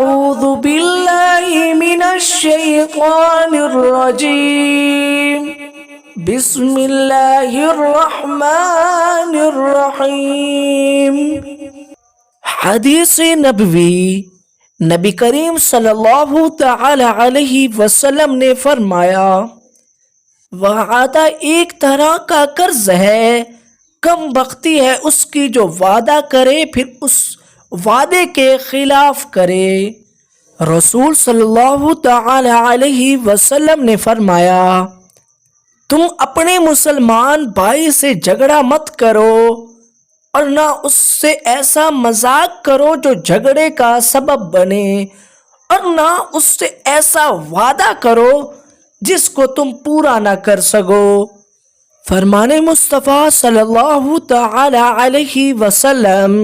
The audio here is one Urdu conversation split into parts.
أعوذ بالله من الشيطان الرجيم بسم اللہ الرحمن الرحیم۔ حدیث نبوی، نبی کریم صلی اللہ تعالی علیہ وسلم نے فرمایا، وعدہ ایک طرح کا قرض ہے، کم بختی ہے اس کی جو وعدہ کرے پھر اس وعدے کے خلاف کرے۔ رسول صلی اللہ تعالی علیہ وسلم نے فرمایا، تم اپنے مسلمان بھائی سے جھگڑا مت کرو اور نہ اس سے ایسا مذاق کرو جو جھگڑے کا سبب بنے، اور نہ اس سے ایسا وعدہ کرو جس کو تم پورا نہ کر سکو۔ فرمان مصطفیٰ صلی اللہ تعالی علیہ وسلم۔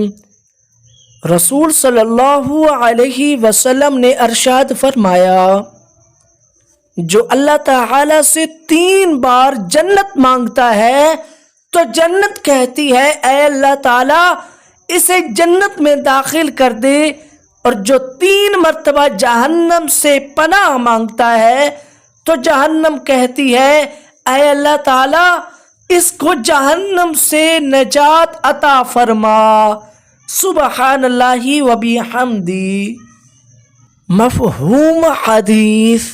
رسول صلی اللہ علیہ وسلم نے ارشاد فرمایا، جو اللہ تعالی سے 3 بار جنت مانگتا ہے تو جنت کہتی ہے اے اللہ تعالی اسے جنت میں داخل کر دے، اور جو 3 مرتبہ جہنم سے پناہ مانگتا ہے تو جہنم کہتی ہے اے اللہ تعالی اس کو جہنم سے نجات عطا فرما۔ سبحان اللہ و بحمدہ۔ مفہوم حدیث،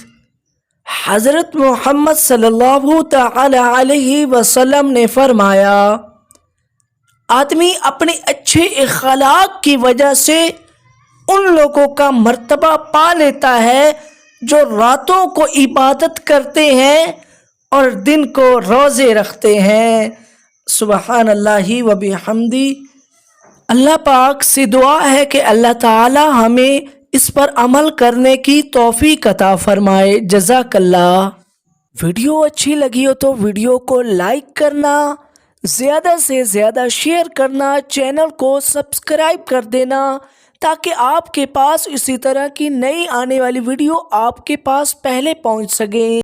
حضرت محمد صلی اللہ تعالی علیہ وسلم نے فرمایا، آدمی اپنے اچھے اخلاق کی وجہ سے ان لوگوں کا مرتبہ پا لیتا ہے جو راتوں کو عبادت کرتے ہیں اور دن کو روزے رکھتے ہیں۔ سبحان اللہ و بحمدہ۔ اللہ پاک سے دعا ہے کہ اللہ تعالی ہمیں اس پر عمل کرنے کی توفیق عطا فرمائے۔ جزاک اللہ۔ ویڈیو اچھی لگی ہو تو ویڈیو کو لائک کرنا، زیادہ سے زیادہ شیئر کرنا، چینل کو سبسکرائب کر دینا تاکہ آپ کے پاس اسی طرح کی نئی آنے والی ویڈیو آپ کے پاس پہلے پہنچ سکیں۔